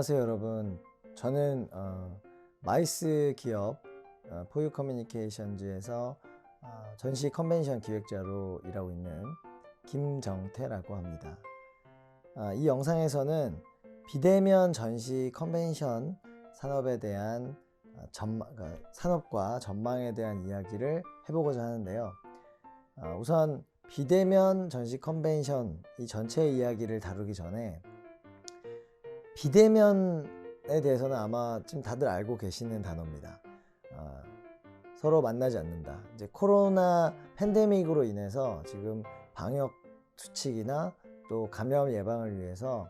안녕하세요 여러분. 저는 마이스 기업 포유 커뮤니케이션즈에서 전시 컨벤션 기획자로 일하고 있는 김정태라고 합니다. 이 영상에서는 비대면 전시 컨벤션 산업에 대한 산업과 전망에 대한 이야기를 해보고자 하는데요. 우선 비대면 전시 컨벤션 이 전체 이야기를 다루기 전에 비대면에 대해서는 아마 지금 다들 알고 계시는 단어입니다. 서로 만나지 않는다. 이제 코로나 팬데믹으로 인해서 지금 방역 수칙이나 또 감염 예방을 위해서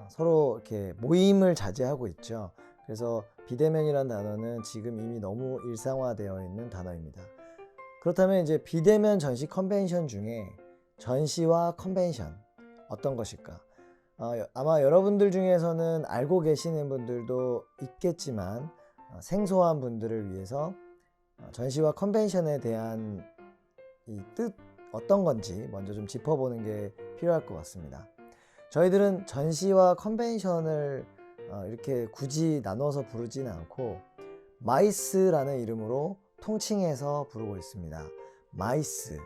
서로 이렇게 모임을 자제하고 있죠. 그래서 비대면이라는 단어는 지금 이미 너무 일상화되어 있는 단어입니다. 그렇다면 이제 비대면 전시 컨벤션 중에 전시와 컨벤션 어떤 것일까? 아마 여러분들 중에서는 알고 계시는 분들도 있겠지만 생소한 분들을 위해서 전시와 컨벤션에 대한 이 뜻 어떤 건지 먼저 좀 짚어보는 게 필요할 것 같습니다. 저희들은 전시와 컨벤션을 이렇게 굳이 나눠서 부르지는 않고 마이스라는 이름으로 통칭해서 부르고 있습니다. 마이스,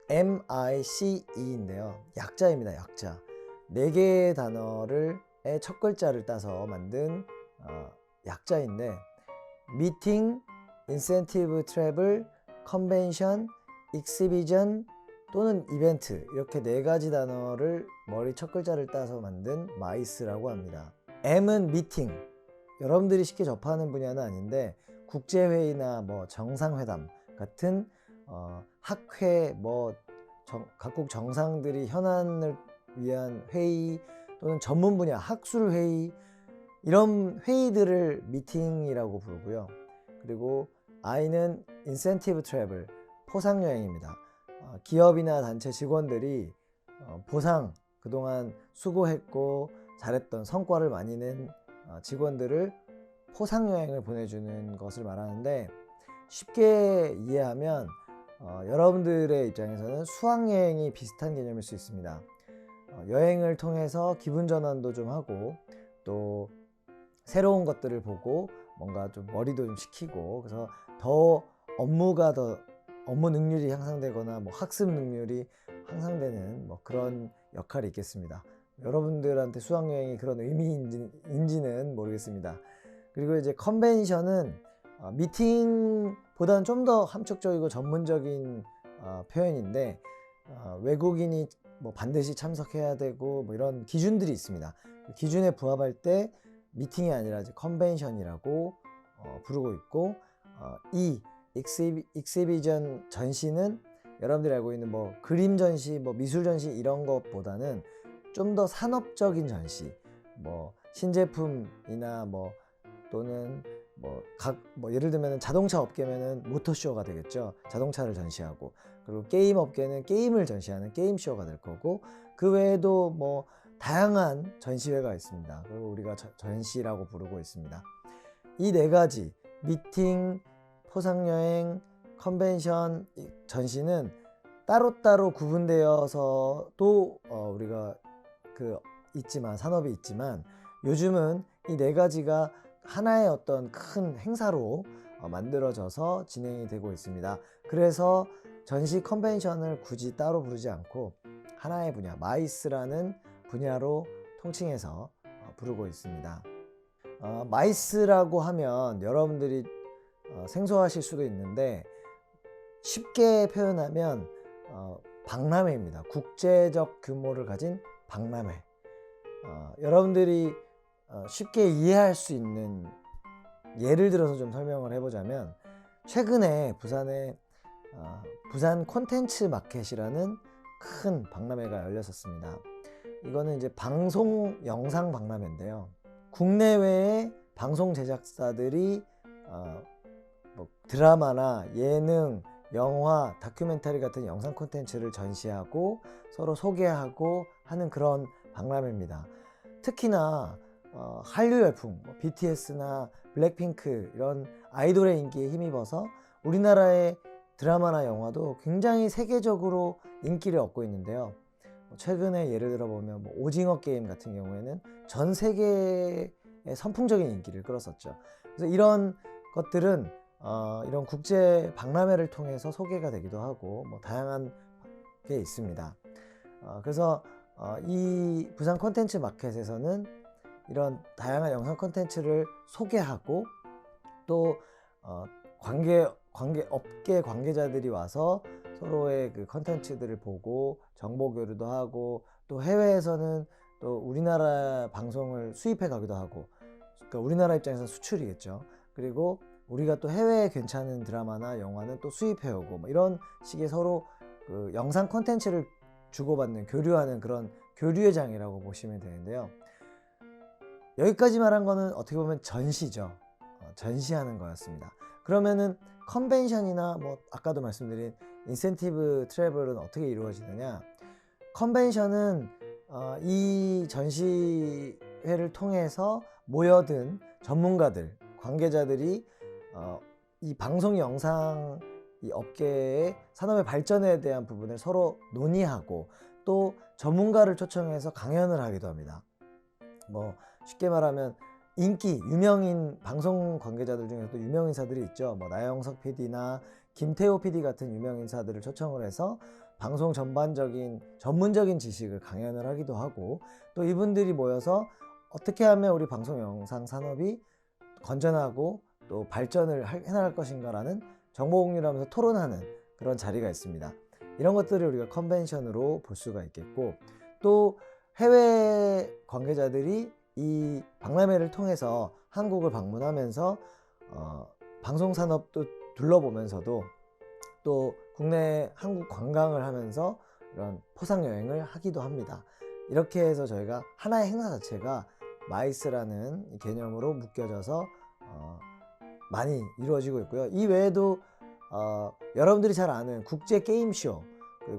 MICE인데요. 약자입니다. 약자. 4개의 단어를 첫 글자를 따서 만든 약자인데 미팅, 인센티브 트래블, 컨벤션, 익시비전 또는 이벤트 이렇게 4가지 단어를 머리 첫 글자를 따서 만든 마이스라고 합니다. M은 미팅, 여러분들이 쉽게 접하는 분야는 아닌데 국제회의나 뭐 정상회담 같은 학회 각국 정상들이 현안을 위한 회의 또는 전문 분야 학술 회의 이런 회의들을 미팅이라고 부르고요. 그리고 I는 인센티브 트래블 포상 여행입니다. 기업이나 단체 직원들이 보상 그동안 수고했고 잘했던 성과를 많이 낸 직원들을 포상 여행을 보내주는 것을 말하는데 쉽게 이해하면 여러분들의 입장에서는 수학여행이 비슷한 개념일 수 있습니다. 여행을 통해서 기분 전환도 좀 하고 또 새로운 것들을 보고 뭔가 좀 머리도 좀 식히고 그래서 더 업무 능률이 향상되거나 뭐 학습 능률이 향상되는 뭐 그런 역할이 있겠습니다. 여러분들한테 수학여행이 그런 의미인지는 모르겠습니다. 그리고 이제 컨벤션은 미팅보다는 좀 더 함축적이고 전문적인 표현인데 외국인이 뭐 반드시 참석해야 되고 뭐 이런 기준들이 있습니다. 그 기준에 부합할 때 미팅이 아니라 이제 컨벤션이라고 부르고 있고 이 익시비전 전시는 여러분들이 알고 있는 뭐 그림 전시, 뭐 미술 전시 이런 것보다는 좀 더 산업적인 전시, 뭐 신제품이나 뭐 또는 뭐 예를 들면 자동차 업계면은 모터쇼가 되겠죠. 자동차를 전시하고 그리고 게임 업계는 게임을 전시하는 게임쇼가 될 거고 그 외에도 뭐 다양한 전시회가 있습니다. 그리고 우리가 전시라고 부르고 있습니다. 이 4가지 미팅, 포상여행, 컨벤션, 전시는 따로따로 구분되어서도 우리가 있지만 산업이 있지만 요즘은 이 4가지가 하나의 어떤 큰 행사로 만들어져서 진행이 되고 있습니다. 그래서 전시 컨벤션을 굳이 따로 부르지 않고 하나의 분야, 마이스라는 분야로 통칭해서 부르고 있습니다. 마이스라고 하면 여러분들이 생소하실 수도 있는데 쉽게 표현하면 박람회입니다. 국제적 규모를 가진 박람회. 여러분들이 쉽게 이해할 수 있는 예를 들어서 좀 설명을 해보자면 최근에 부산에 부산 콘텐츠 마켓이라는 큰 박람회가 열렸었습니다. 이거는 이제 방송 영상 박람회인데요. 국내외의 방송 제작사들이 뭐 드라마나 예능, 영화, 다큐멘터리 같은 영상 콘텐츠를 전시하고 서로 소개하고 하는 그런 박람회입니다. 특히나 한류 열풍, BTS나 블랙핑크 이런 아이돌의 인기에 힘입어서 우리나라의 드라마나 영화도 굉장히 세계적으로 인기를 얻고 있는데요. 최근에 예를 들어 보면 뭐 오징어 게임 같은 경우에는 전 세계에 선풍적인 인기를 끌었었죠. 그래서 이런 것들은 이런 국제 박람회를 통해서 소개가 되기도 하고 뭐 다양한 게 있습니다. 그래서 이 부산 콘텐츠 마켓에서는 이런 다양한 영상 콘텐츠를 소개하고 또 업계 관계자들이 와서 서로의 그 콘텐츠들을 보고 정보 교류도 하고 또 해외에서는 또 우리나라 방송을 수입해 가기도 하고, 그러니까 우리나라 입장에서 수출이겠죠. 그리고 우리가 또 해외에 괜찮은 드라마나 영화는 또 수입해 오고 뭐 이런 식의 서로 그 영상 콘텐츠를 주고받는 교류하는 그런 교류의 장이라고 보시면 되는데요. 여기까지 말한 거는 어떻게 보면 전시죠. 전시하는 거였습니다. 그러면은 컨벤션이나 뭐 아까도 말씀드린 인센티브 트래블은 어떻게 이루어지느냐? 컨벤션은 이 전시회를 통해서 모여든 전문가들, 관계자들이 이 방송 영상 이 업계의 산업의 발전에 대한 부분을 서로 논의하고 또 전문가를 초청해서 강연을 하기도 합니다. 뭐 쉽게 말하면 인기 유명인 방송 관계자들 중에서도 유명인사들이 있죠. 뭐 나영석 PD나 김태호 PD 같은 유명인사들을 초청을 해서 방송 전반적인 전문적인 지식을 강연을 하기도 하고 또 이분들이 모여서 어떻게 하면 우리 방송 영상 산업이 건전하고 또 발전을 해나갈 것인가라는 정보 공유를 하면서 토론하는 그런 자리가 있습니다. 이런 것들을 우리가 컨벤션으로 볼 수가 있겠고 또 해외 관계자들이 이 박람회를 통해서 한국을 방문하면서 방송 산업도 둘러보면서도 또 국내 한국 관광을 하면서 이런 포상 여행을 하기도 합니다. 이렇게 해서 저희가 하나의 행사 자체가 마이스라는 개념으로 묶여져서 많이 이루어지고 있고요. 이 외에도 여러분들이 잘 아는 국제 게임쇼,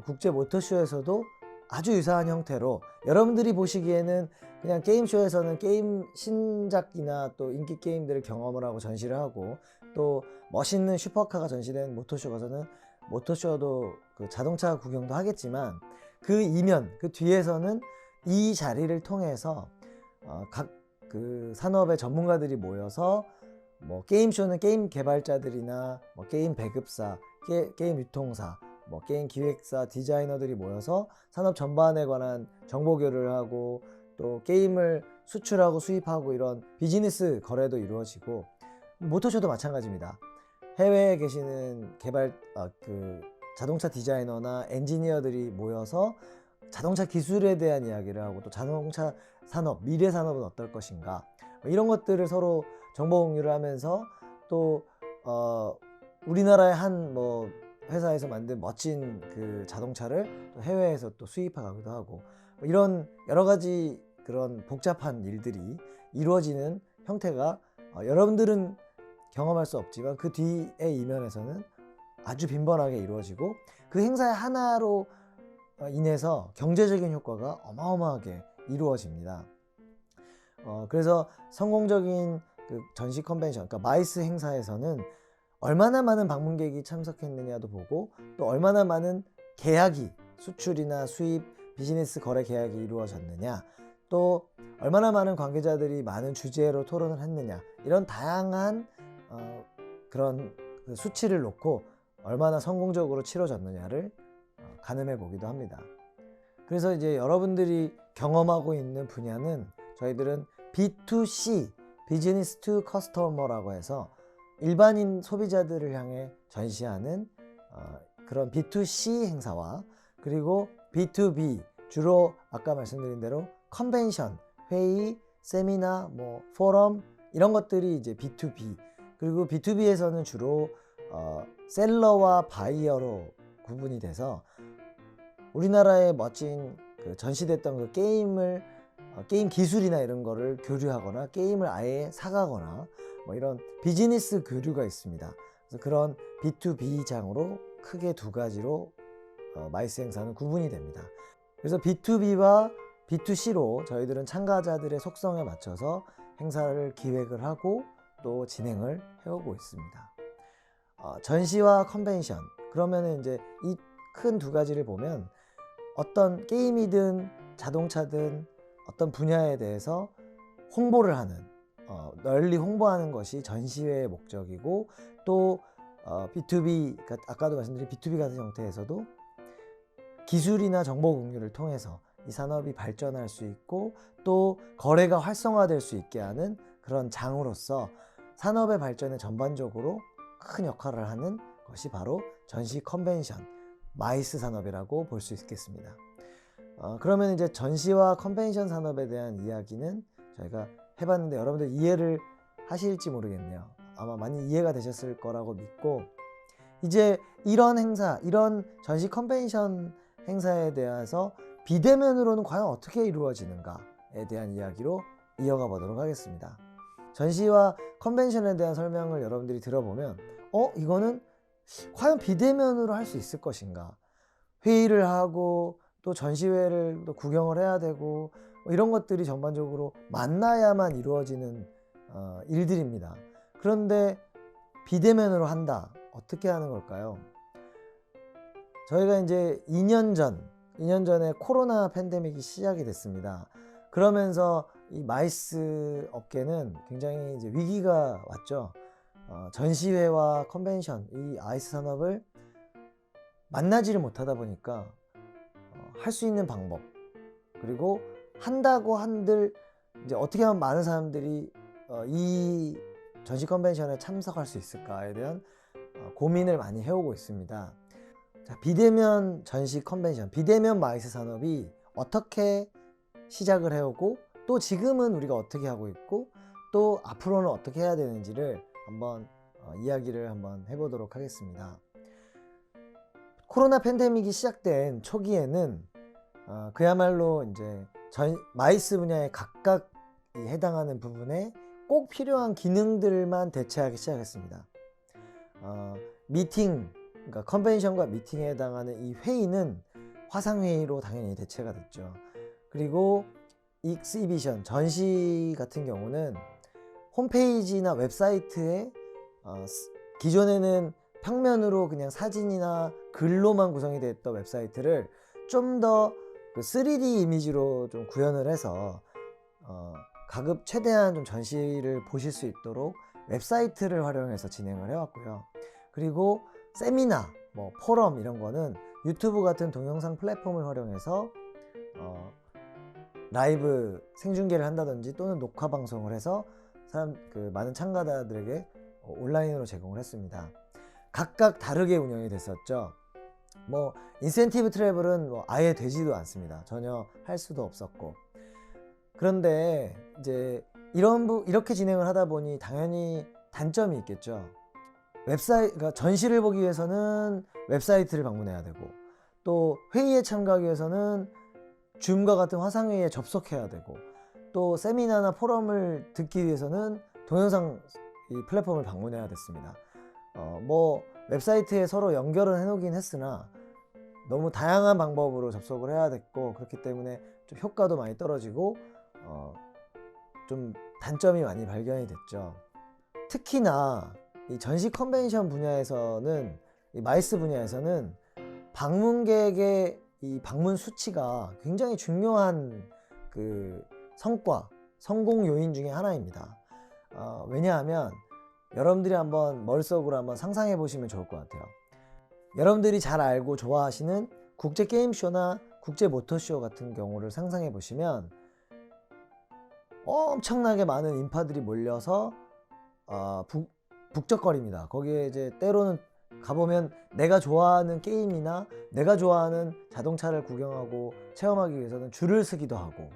국제 모터쇼에서도 아주 유사한 형태로 여러분들이 보시기에는 그냥 게임쇼에서는 게임 신작이나 또 인기 게임들을 경험을 하고 전시를 하고 또 멋있는 슈퍼카가 전시된 모터쇼 가서는 모터쇼도 그 자동차 구경도 하겠지만 그 이면, 그 뒤에서는 이 자리를 통해서 각 그 산업의 전문가들이 모여서 뭐 게임쇼는 게임 개발자들이나 뭐 게임 배급사, 게임 유통사, 뭐 게임 기획사, 디자이너들이 모여서 산업 전반에 관한 정보 교류를 하고 또 게임을 수출하고 수입하고 이런 비즈니스 거래도 이루어지고 모터쇼도 마찬가지입니다. 해외에 계시는 그 자동차 디자이너나 엔지니어들이 모여서 자동차 기술에 대한 이야기를 하고 또 자동차 산업, 미래 산업은 어떨 것인가 이런 것들을 서로 정보 공유를 하면서 또 우리나라의 한 뭐 회사에서 만든 멋진 그 자동차를 또 해외에서 또 수입하기도 하고 이런 여러 가지 그런 복잡한 일들이 이루어지는 형태가 여러분들은 경험할 수 없지만 그 뒤의 이면에서는 아주 빈번하게 이루어지고 그 행사의 하나로 인해서 경제적인 효과가 어마어마하게 이루어집니다. 그래서 성공적인 그 전시 컨벤션, 그러니까 마이스 행사에서는 얼마나 많은 방문객이 참석했느냐도 보고 또 얼마나 많은 계약이 수출이나 수입, 비즈니스 거래 계약이 이루어졌느냐 또 얼마나 많은 관계자들이 많은 주제로 토론을 했느냐 이런 다양한 그런 그 수치를 놓고 얼마나 성공적으로 치러졌느냐를 가늠해 보기도 합니다. 그래서 이제 여러분들이 경험하고 있는 분야는 저희들은 B2C, 비즈니스 투 커스터머라고 해서 일반인 소비자들을 향해 전시하는 그런 B2C 행사와 그리고 B2B, 주로 아까 말씀드린 대로 컨벤션, 회의, 세미나, 뭐 포럼 이런 것들이 이제 B2B, 그리고 B2B에서는 주로 셀러와 바이어로 구분이 돼서 우리나라의 멋진 그 전시됐던 그 게임 기술이나 이런 거를 교류하거나 게임을 아예 사가거나 뭐 이런 비즈니스 교류가 있습니다. 그래서 그런 B2B 장으로 크게 두 가지로 마이스 행사는 구분이 됩니다. 그래서 B2B와 B2C로 저희들은 참가자들의 속성에 맞춰서 행사를 기획을 하고 또 진행을 해오고 있습니다. 전시와 컨벤션, 그러면 이제 이 큰 두 가지를 보면 어떤 게임이든 자동차든 어떤 분야에 대해서 홍보를 하는, 널리 홍보하는 것이 전시회의 목적이고, 또 B2B, 그러니까 아까도 말씀드린 B2B 같은 형태에서도 기술이나 정보 공유를 통해서 이 산업이 발전할 수 있고 또 거래가 활성화될 수 있게 하는 그런 장으로서 산업의 발전에 전반적으로 큰 역할을 하는 것이 바로 전시 컨벤션, 마이스 산업이라고 볼 수 있겠습니다. 그러면 이제 전시와 컨벤션 산업에 대한 이야기는 저희가 해봤는데 여러분들 이해를 하실지 모르겠네요. 아마 많이 이해가 되셨을 거라고 믿고, 이제 이런 행사, 이런 전시 컨벤션 행사에 대해서 비대면으로는 과연 어떻게 이루어지는가에 대한 이야기로 이어가 보도록 하겠습니다. 전시와 컨벤션에 대한 설명을 여러분들이 들어보면 이거는 과연 비대면으로 할 수 있을 것인가, 회의를 하고 또 전시회를 또 구경을 해야 되고 이런 것들이 전반적으로 만나야만 이루어지는 일들입니다. 그런데 비대면으로 한다, 어떻게 하는 걸까요? 저희가 이제 2년 전에 코로나 팬데믹이 시작이 됐습니다. 그러면서 이 마이스 업계는 굉장히 이제 위기가 왔죠. 전시회와 컨벤션, 이 아이스 산업을 만나지를 못하다 보니까 할 수 있는 방법, 그리고 한다고 한들 이제 어떻게 하면 많은 사람들이 이 전시 컨벤션에 참석할 수 있을까에 대한 고민을 많이 해오고 있습니다. 자, 비대면 전시 컨벤션, 비대면 마이스 산업이 어떻게 시작을 해오고 또 지금은 우리가 어떻게 하고 있고 또 앞으로는 어떻게 해야 되는지를 한번 이야기를 한번 해보도록 하겠습니다. 코로나 팬데믹이 시작된 초기에는 그야말로 이제 마이스 분야에 각각 해당하는 부분에 꼭 필요한 기능들만 대체하기 시작했습니다. 미팅, 그러니까 컨벤션과 미팅에 해당하는 이 회의는 화상회의로 당연히 대체가 됐죠. 그리고 익스히비션, 전시 같은 경우는 홈페이지나 웹사이트에 기존에는 평면으로 그냥 사진이나 글로만 구성이 됐던 웹사이트를 좀 더 3D 이미지로 좀 구현을 해서 가급 최대한 좀 전시를 보실 수 있도록 웹사이트를 활용해서 진행을 해왔고요. 그리고 세미나, 포럼 이런 거는 유튜브 같은 동영상 플랫폼을 활용해서 라이브 생중계를 한다든지 또는 녹화 방송을 해서 많은 참가자들에게 온라인으로 제공을 했습니다. 각각 다르게 운영이 됐었죠. 인센티브 트래블은 아예 되지도 않습니다. 전혀 할 수도 없었고. 그런데 이제 이렇게 진행을 하다 보니 당연히 단점이 있겠죠. 그러니까 전시를 보기 위해서는 웹사이트를 방문해야 되고, 또 회의에 참가하기 위해서는 줌과 같은 화상회의에 접속해야 되고, 또 세미나나 포럼을 듣기 위해서는 동영상 이 플랫폼을 방문해야 됐습니다. 웹사이트에 서로 연결은 해놓긴 했으나 너무 다양한 방법으로 접속을 해야 됐고, 그렇기 때문에 좀 효과도 많이 떨어지고 좀 단점이 많이 발견이 됐죠. 특히나 이 전시 컨벤션 분야에서는, 이 마이스 분야에서는 방문객의 이 방문 수치가 굉장히 중요한 성공 요인 중에 하나입니다. 왜냐하면 여러분들이 한번 머릿속으로 한번 상상해 보시면 좋을 것 같아요. 여러분들이 잘 알고 좋아하시는 국제 게임쇼나 국제 모터쇼 같은 경우를 상상해 보시면 엄청나게 많은 인파들이 몰려서 북적거립니다. 거기에 이제 때로는 가보면 내가 좋아하는 게임이나 내가 좋아하는 자동차를 구경하고 체험하기 위해서는 줄을 서기도 하고,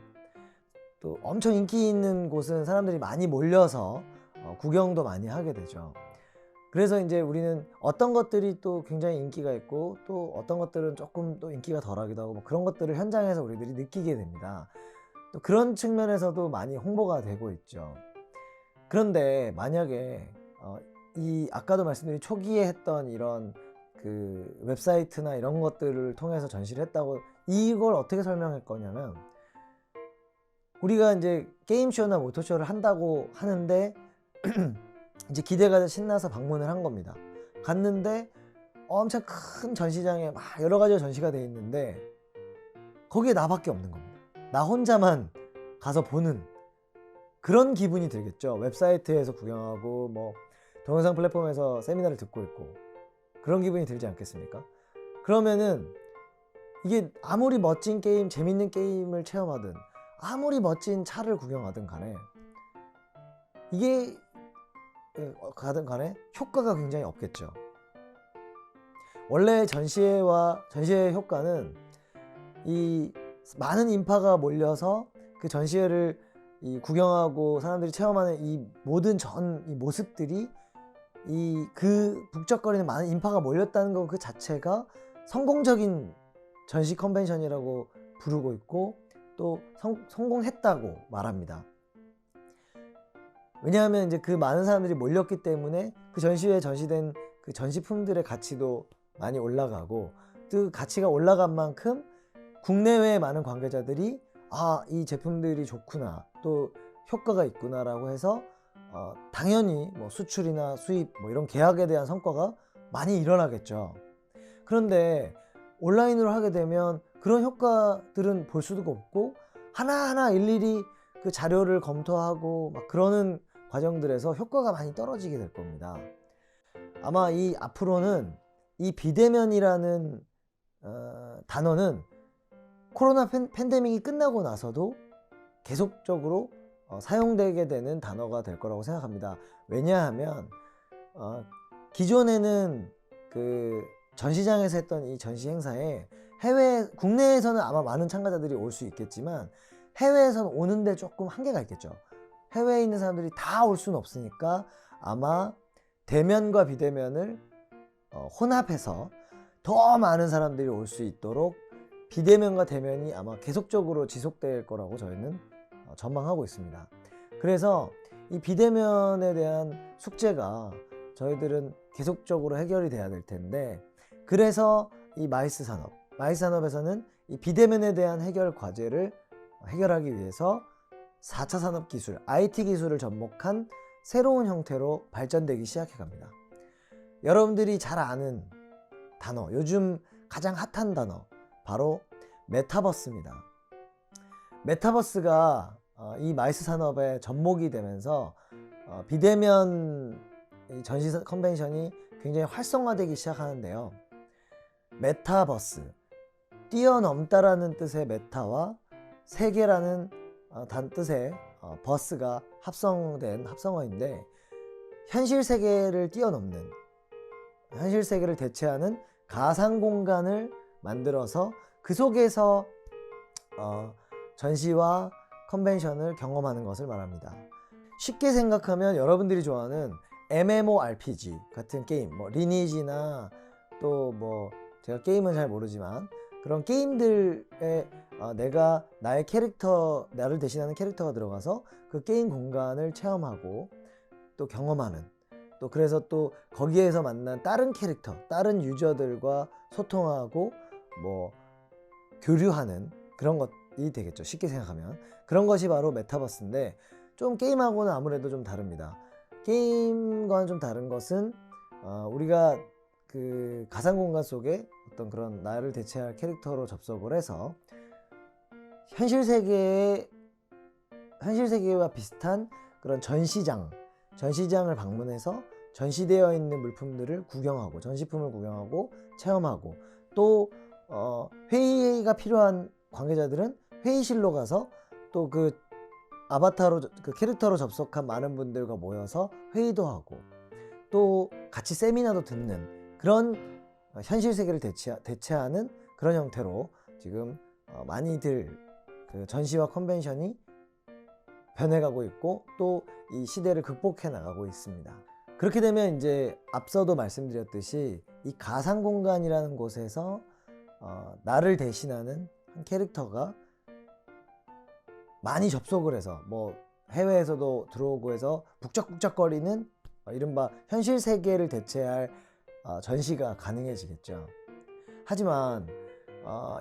또 엄청 인기 있는 곳은 사람들이 많이 몰려서 구경도 많이 하게 되죠. 그래서 이제 우리는 어떤 것들이 또 굉장히 인기가 있고 또 어떤 것들은 조금 또 인기가 덜하기도 하고 그런 것들을 현장에서 우리들이 느끼게 됩니다. 또 그런 측면에서도 많이 홍보가 되고 있죠. 그런데 만약에 아까도 말씀드린 초기에 했던 이런 웹사이트나 이런 것들을 통해서 전시를 했다고, 이걸 어떻게 설명할 거냐면, 우리가 이제 게임쇼나 모터쇼를 한다고 하는데 이제 기대가 신나서 방문을 한 겁니다. 갔는데 엄청 큰 전시장에 막 여러 가지가 전시가 돼 있는데 거기에 나밖에 없는 겁니다. 나 혼자만 가서 보는 그런 기분이 들겠죠. 웹사이트에서 구경하고 뭐 동영상 플랫폼에서 세미나를 듣고 있고 그런 기분이 들지 않겠습니까? 그러면은 이게 아무리 멋진 게임, 재밌는 게임을 체험하든 아무리 멋진 차를 구경하든 간에 이게 가든 간에 효과가 굉장히 없겠죠. 원래 전시회의 효과는 이 많은 인파가 몰려서 그 전시회를 이 구경하고 사람들이 체험하는 이 모든 이 모습들이 그 북적거리는 많은 인파가 몰렸다는 것 그 자체가 성공적인 전시 컨벤션이라고 부르고 있고 또 성공했다고 말합니다. 왜냐하면 이제 그 많은 사람들이 몰렸기 때문에 그 전시회에 전시된 그 전시품들의 가치도 많이 올라가고 그 가치가 올라간 만큼 국내외의 많은 관계자들이 이 제품들이 좋구나 또 효과가 있구나라고 해서 당연히 뭐 수출이나 수입 뭐 이런 계약에 대한 성과가 많이 일어나겠죠. 그런데 온라인으로 하게 되면 그런 효과들은 볼 수도 없고 하나하나 일일이 그 자료를 검토하고 막 그러는 과정들에서 효과가 많이 떨어지게 될 겁니다. 아마 이 앞으로는 이 비대면이라는 단어는 코로나 팬데믹이 끝나고 나서도 계속적으로 사용되게 되는 단어가 될 거라고 생각합니다. 왜냐하면 기존에는 그 전시장에서 했던 이 전시 행사에 국내에서는 아마 많은 참가자들이 올 수 있겠지만 해외에서는 오는데 조금 한계가 있겠죠. 해외에 있는 사람들이 다 올 수는 없으니까 아마 대면과 비대면을 혼합해서 더 많은 사람들이 올 수 있도록 비대면과 대면이 아마 계속적으로 지속될 거라고 저희는 전망하고 있습니다. 그래서 이 비대면에 대한 숙제가 저희들은 계속적으로 해결이 돼야 될 텐데 그래서 이 마이스 산업에서는 이 비대면에 대한 해결 과제를 해결하기 위해서 4차 산업 기술, IT 기술을 접목한 새로운 형태로 발전되기 시작해 갑니다. 여러분들이 잘 아는 단어, 요즘 가장 핫한 단어 바로 메타버스입니다. 메타버스가 이 마이스 산업에 접목이 되면서 비대면 전시 컨벤션이 굉장히 활성화되기 시작하는데요. 메타버스, 뛰어넘다라는 뜻의 메타와 세계라는 단 뜻의 버스가 합성된 합성어인데 현실 세계를 뛰어넘는, 현실 세계를 대체하는 가상 공간을 만들어서 그 속에서 전시와 컨벤션을 경험하는 것을 말합니다. 쉽게 생각하면 여러분들이 좋아하는 MMORPG 같은 게임, 뭐 리니지나 또 뭐 제가 게임은 잘 모르지만 그런 게임들에 내가 나의 캐릭터, 나를 대신하는 캐릭터가 들어가서 그 게임 공간을 체험하고 또 경험하는, 또 그래서 또 거기에서 만난 다른 캐릭터, 다른 유저들과 소통하고 뭐 교류하는 그런 것이 되겠죠. 쉽게 생각하면 그런 것이 바로 메타버스인데 좀 게임하고는 아무래도 좀 다릅니다. 게임과는 좀 다른 것은 우리가 그 가상 공간 속에 어떤 그런 나를 대체할 캐릭터로 접속을 해서 현실 세계와 비슷한 그런 전시장을 방문해서 전시되어 있는 물품들을 구경하고 전시품을 구경하고 체험하고 또 회의가 필요한 관계자들은 회의실로 가서 또 그 아바타로 그 캐릭터로 접속한 많은 분들과 모여서 회의도 하고 또 같이 세미나도 듣는 그런 현실 세계를 대체하는 그런 형태로 지금 많이들 그 전시와 컨벤션이 변해가고 있고 또 이 시대를 극복해 나가고 있습니다. 그렇게 되면 이제 앞서도 말씀드렸듯이 이 가상 공간이라는 곳에서 나를 대신하는 한 캐릭터가 많이 접속을 해서 뭐 해외에서도 들어오고 해서 북적북적거리는 이른바 현실 세계를 대체할 전시가 가능해지겠죠. 하지만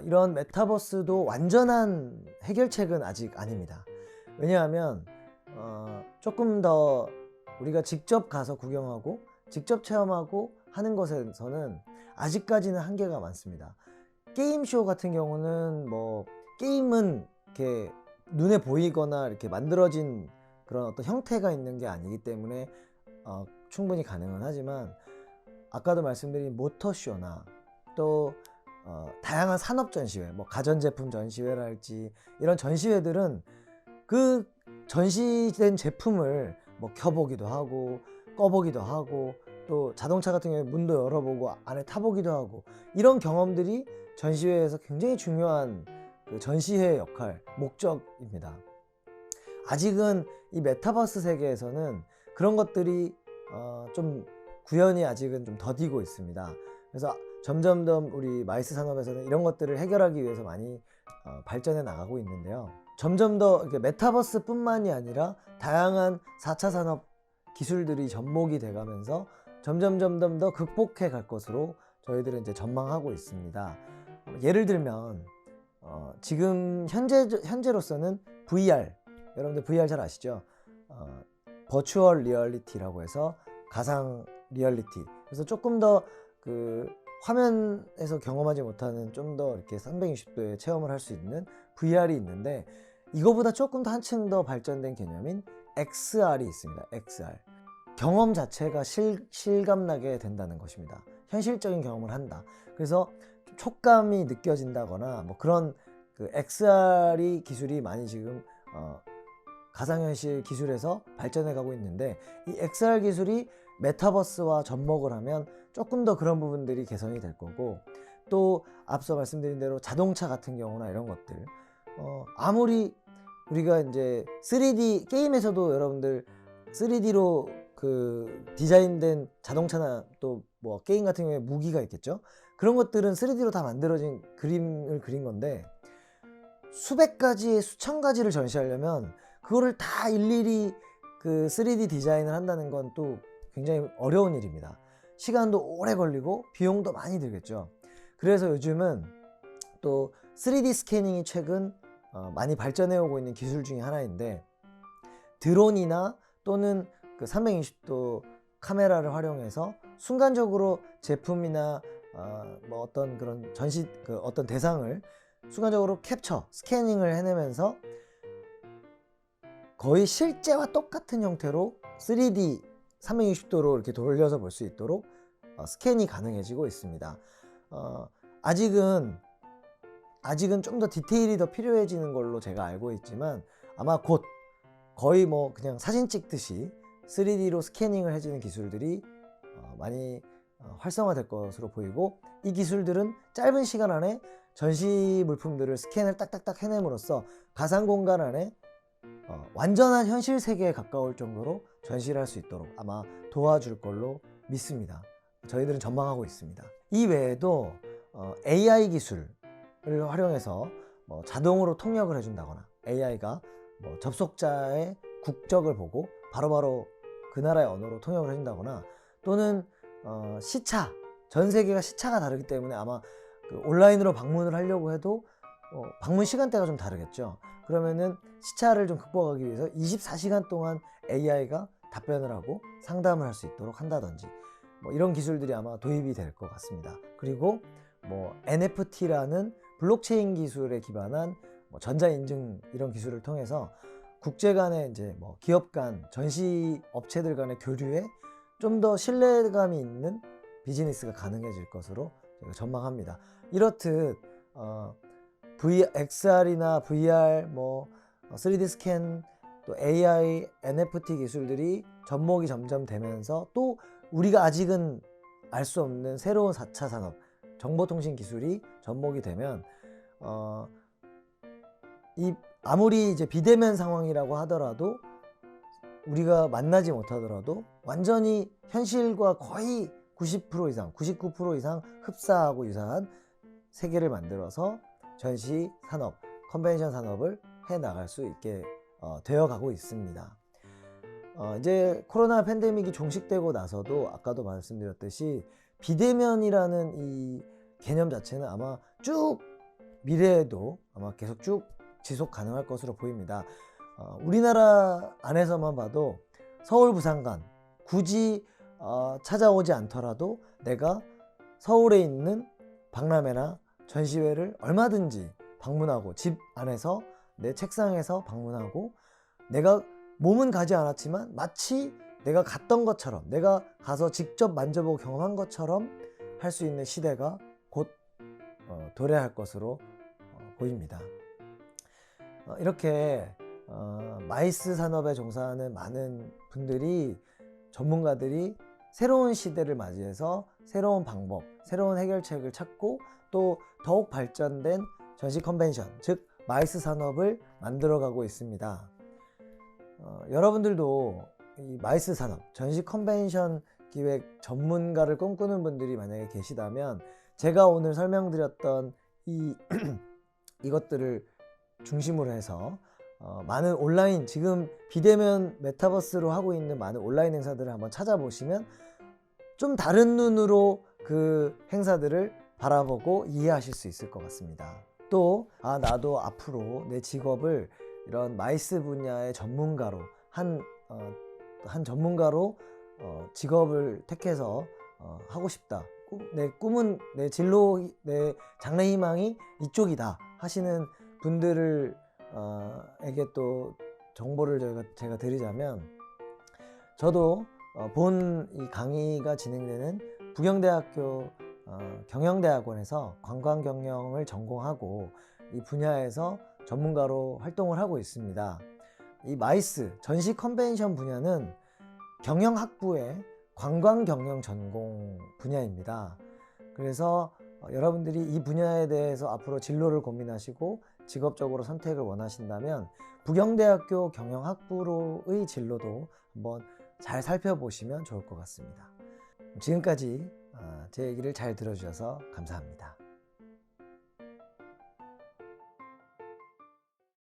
이런 메타버스도 완전한 해결책은 아직 아닙니다. 왜냐하면 조금 더 우리가 직접 가서 구경하고 직접 체험하고 하는 것에서는 아직까지는 한계가 많습니다. 게임쇼 같은 경우는 뭐 게임은 이렇게 눈에 보이거나 이렇게 만들어진 그런 어떤 형태가 있는 게 아니기 때문에 충분히 가능은 하지만, 아까도 말씀드린 모터쇼나 또 다양한 산업 전시회, 뭐 가전제품 전시회랄지 이런 전시회들은 그 전시된 제품을 뭐 켜보기도 하고 꺼보기도 하고 또 자동차 같은 경우에 문도 열어보고 안에 타보기도 하고, 이런 경험들이 전시회에서 굉장히 중요한 그 전시회의 역할, 목적입니다. 아직은 이 메타버스 세계에서는 그런 것들이 좀 구현이 아직은 좀 더디고 있습니다. 그래서 점점 더 우리 마이스 산업에서는 이런 것들을 해결하기 위해서 많이 발전해 나가고 있는데요. 점점 더 메타버스 뿐만이 아니라 다양한 4차 산업 기술들이 접목이 돼가면서 점점 더 극복해 갈 것으로 저희들은 이제 전망하고 있습니다. 예를 들면 지금 현재로서는 VR, 여러분들 VR 잘 아시죠? 버추얼 리얼리티라고 해서 가상 리얼리티. 그래서 조금 더 그 화면에서 경험하지 못하는 좀 더 이렇게 360도의 체험을 할 수 있는 VR이 있는데, 이거보다 조금 더 한층 더 발전된 개념인 XR이 있습니다. XR. 경험 자체가 실감나게 된다는 것입니다. 현실적인 경험을 한다. 그래서 촉감이 느껴진다거나 뭐 그런 그 XR 기술이 많이 지금 가상현실 기술에서 발전해 가고 있는데, 이 XR 기술이 메타버스와 접목을 하면 조금 더 그런 부분들이 개선이 될 거고, 또 앞서 말씀드린 대로 자동차 같은 경우나 이런 것들, 아무리 우리가 이제 3D 게임에서도 여러분들 3D로 그 디자인된 자동차나 또 뭐 게임 같은 경우에 무기가 있겠죠. 그런 것들은 3D로 다 만들어진 그림을 그린 건데, 수백 가지 수천 가지를 전시하려면 그거를 다 일일이 그 3D 디자인을 한다는 건 또 굉장히 어려운 일입니다. 시간도 오래 걸리고 비용도 많이 들겠죠. 그래서 요즘은 또 3D 스캐닝이 최근 많이 발전해 오고 있는 기술 중에 하나인데, 드론이나 또는 그 360도 카메라를 활용해서 순간적으로 제품이나 뭐 어떤 그런 그 어떤 대상을 순간적으로 캡처, 스캐닝을 해내면서 거의 실제와 똑같은 형태로 3D 360도로 이렇게 돌려서 볼 수 있도록 스캔이 가능해지고 있습니다. 아직은 좀 더 디테일이 더 필요해지는 걸로 제가 알고 있지만, 아마 곧 거의 뭐 그냥 사진 찍듯이 3D로 스캐닝을 해주는 기술들이 많이 활성화될 것으로 보이고, 이 기술들은 짧은 시간 안에 전시 물품들을 스캔을 딱딱딱 해냄으로써 가상 공간 안에 완전한 현실 세계에 가까울 정도로 전시를 할 수 있도록 아마 도와줄 걸로 믿습니다. 저희들은 전망하고 있습니다. 이 외에도 AI 기술을 활용해서 뭐 자동으로 통역을 해준다거나, AI가 뭐 접속자의 국적을 보고 바로바로 그 나라의 언어로 통역을 해준다거나, 또는 시차, 전 세계가 시차가 다르기 때문에 아마 그 온라인으로 방문을 하려고 해도 방문 시간대가 좀 다르겠죠. 그러면은 시차를 좀 극복하기 위해서 24시간 동안 AI가 답변을 하고 상담을 할 수 있도록 한다든지, 뭐 이런 기술들이 아마 도입이 될 것 같습니다. 그리고 뭐 NFT라는 블록체인 기술에 기반한 뭐 전자인증, 이런 기술을 통해서 국제 간의 이제 뭐 기업 간, 전시 업체들 간의 교류에 좀 더 신뢰감이 있는 비즈니스가 가능해질 것으로 제가 전망합니다. 이렇듯 XR이나 VR, 뭐 3D 스캔, 또 AI, NFT 기술들이 접목이 점점 되면서, 또 우리가 아직은 알 수 없는 새로운 4차 산업, 정보통신 기술이 접목이 되면 아무리 이제 비대면 상황이라고 하더라도, 우리가 만나지 못하더라도 완전히 현실과 거의 90% 이상, 99% 이상 흡사하고 유사한 세계를 만들어서 전시 산업, 컨벤션 산업을 해 나갈 수 있게 되어 가고 있습니다. 이제 코로나 팬데믹이 종식되고 나서도 아까도 말씀드렸듯이 비대면이라는 이 개념 자체는 아마 쭉 미래에도 아마 계속 쭉 지속 가능할 것으로 보입니다. 우리나라 안에서만 봐도 서울 부산 간 굳이 찾아오지 않더라도 내가 서울에 있는 박람회나 전시회를 얼마든지 방문하고 집 안에서 내 책상에서 방문하고 내가 몸은 가지 않았지만 마치 내가 갔던 것처럼 내가 가서 직접 만져보고 경험한 것처럼 할 수 있는 시대가 곧 도래할 것으로 보입니다. 이렇게 마이스 산업에 종사하는 많은 분들이 전문가들이 새로운 시대를 맞이해서 새로운 방법, 새로운 해결책을 찾고 또 더욱 발전된 전시 컨벤션, 즉 마이스 산업을 만들어가고 있습니다. 여러분들도 이 마이스 산업, 전시 컨벤션 기획 전문가를 꿈꾸는 분들이 만약에 계시다면 제가 오늘 설명드렸던 이것들을 중심으로 해서 많은 온라인, 지금 비대면 메타버스로 하고 있는 많은 온라인 행사들을 한번 찾아보시면 좀 다른 눈으로 그 행사들을 바라보고 이해하실 수 있을 것 같습니다. 또 나도 앞으로 내 직업을 이런 마이스 분야의 전문가로 한 전문가로 직업을 택해서 하고 싶다. 내 꿈은, 내 진로, 내 장래 희망이 이쪽이다 하시는 분들을 에게 또 정보를 제가 드리자면, 저도 본 이 강의가 진행되는 부경대학교 경영대학원에서 관광경영을 전공하고 이 분야에서 전문가로 활동을 하고 있습니다. 이 마이스 전시 컨벤션 분야는 경영학부의 관광경영 전공 분야입니다. 그래서 여러분들이 이 분야에 대해서 앞으로 진로를 고민하시고 직업적으로 선택을 원하신다면 부경대학교 경영학부로의 진로도 한번 잘 살펴보시면 좋을 것 같습니다. 지금까지 제 얘기를 잘 들어주셔서 감사합니다.